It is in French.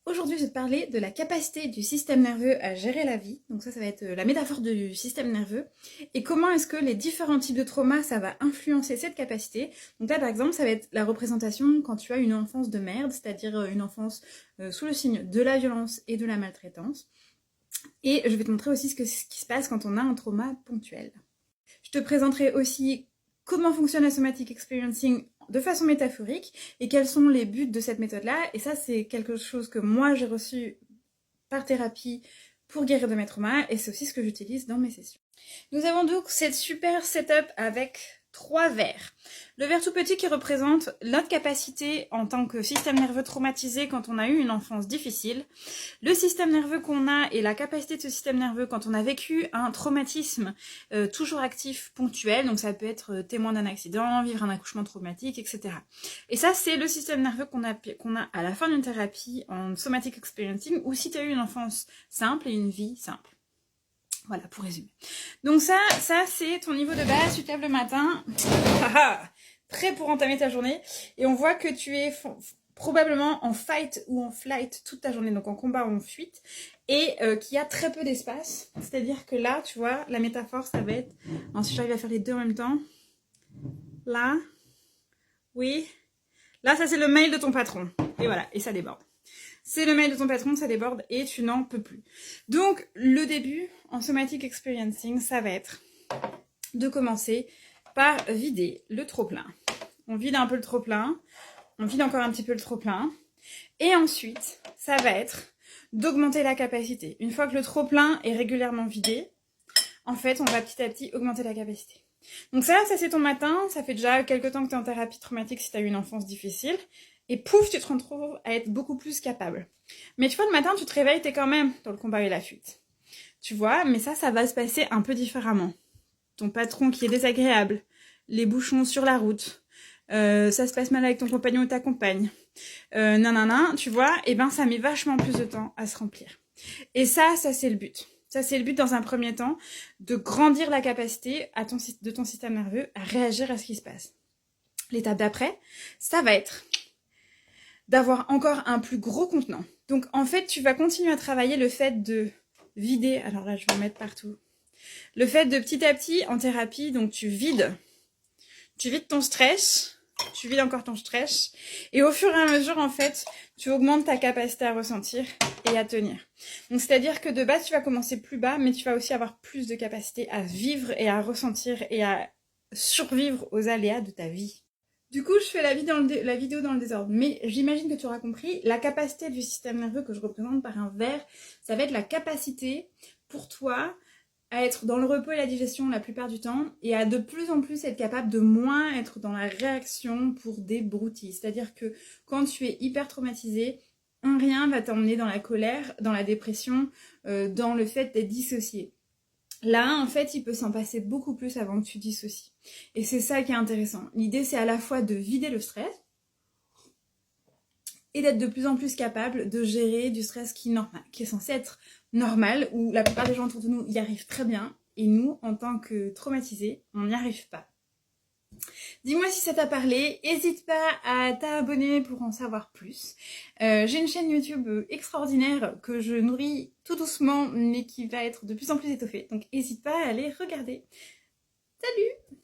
Aujourd'hui, je vais te parler de la capacité du système nerveux à gérer la vie. Donc ça va être la métaphore du système nerveux. Et comment est-ce que les différents types de traumas, ça va influencer cette capacité. Donc là, par exemple, ça va être la représentation quand tu as une enfance de merde, c'est-à-dire une enfance sous le signe de la violence et de la maltraitance. Et je vais te montrer aussi ce qui se passe quand on a un trauma ponctuel. Je te présenterai aussi comment fonctionne la somatic experiencing de façon métaphorique et quels sont les buts de cette méthode-là. Et ça, c'est quelque chose que moi, j'ai reçu par thérapie pour guérir de mes traumas et c'est aussi ce que j'utilise dans mes sessions. Nous avons donc cette super setup avec 3 verres. Le verre tout petit qui représente notre capacité en tant que système nerveux traumatisé quand on a eu une enfance difficile. Le système nerveux qu'on a et la capacité de ce système nerveux quand on a vécu un traumatisme toujours actif, ponctuel. Donc ça peut être témoin d'un accident, vivre un accouchement traumatique, etc. Et ça, c'est le système nerveux qu'on a à la fin d'une thérapie en somatic experiencing ou si tu as eu une enfance simple et une vie simple. Voilà, pour résumer. Donc ça c'est ton niveau de base, tu te lèves le matin, prêt pour entamer ta journée, et on voit que tu es probablement en fight ou en flight toute ta journée, donc en combat ou en fuite, et qu'il y a très peu d'espace. C'est-à-dire que là, tu vois, la métaphore, ça va être, si j'arrive à faire les deux en même temps, là, oui, là, ça c'est le mail de ton patron, et voilà, et ça déborde. C'est le mail de ton patron, ça déborde et tu n'en peux plus. Donc, le début en somatic experiencing, ça va être de commencer par vider le trop-plein. On vide un peu le trop-plein, on vide encore un petit peu le trop-plein. Et ensuite, ça va être d'augmenter la capacité. Une fois que le trop-plein est régulièrement vidé, en fait, on va petit à petit augmenter la capacité. Donc ça c'est ton matin, ça fait déjà quelques temps que tu es en thérapie traumatique si tu as eu une enfance difficile. Et pouf, tu te retrouves à être beaucoup plus capable. Mais tu vois, le matin, tu te réveilles, t'es quand même dans le combat et la fuite. Tu vois, mais ça va se passer un peu différemment. Ton patron qui est désagréable, les bouchons sur la route, ça se passe mal avec ton compagnon ou ta compagne, tu vois, et ben ça met vachement plus de temps à se remplir. Et ça c'est le but. Ça, c'est le but dans un premier temps, de grandir la capacité de ton système nerveux à réagir à ce qui se passe. L'étape d'après, ça va être d'avoir encore un plus gros contenant. Donc en fait, tu vas continuer à travailler le fait de vider, alors là je vais en mettre partout, le fait de petit à petit en thérapie, donc tu vides ton stress, tu vides encore ton stress, et au fur et à mesure en fait, tu augmentes ta capacité à ressentir et à tenir. Donc c'est-à-dire que de base tu vas commencer plus bas, mais tu vas aussi avoir plus de capacité à vivre et à ressentir et à survivre aux aléas de ta vie. Du coup, je fais la vidéo dans le désordre, mais j'imagine que tu auras compris, la capacité du système nerveux que je représente par un verre, ça va être la capacité pour toi à être dans le repos et la digestion la plupart du temps, et à de plus en plus être capable de moins être dans la réaction pour des broutilles. C'est-à-dire que quand tu es hyper traumatisé, un rien va t'emmener dans la colère, dans la dépression, dans le fait d'être dissocié. Là, en fait, il peut s'en passer beaucoup plus avant que tu dissocies. Et c'est ça qui est intéressant. L'idée, c'est à la fois de vider le stress et d'être de plus en plus capable de gérer du stress qui est censé être normal, où la plupart des gens autour de nous y arrivent très bien, et nous, en tant que traumatisés, on n'y arrive pas. Dis-moi si ça t'a parlé, n'hésite pas à t'abonner pour en savoir plus. J'ai une chaîne YouTube extraordinaire que je nourris tout doucement mais qui va être de plus en plus étoffée, donc n'hésite pas à aller regarder. Salut!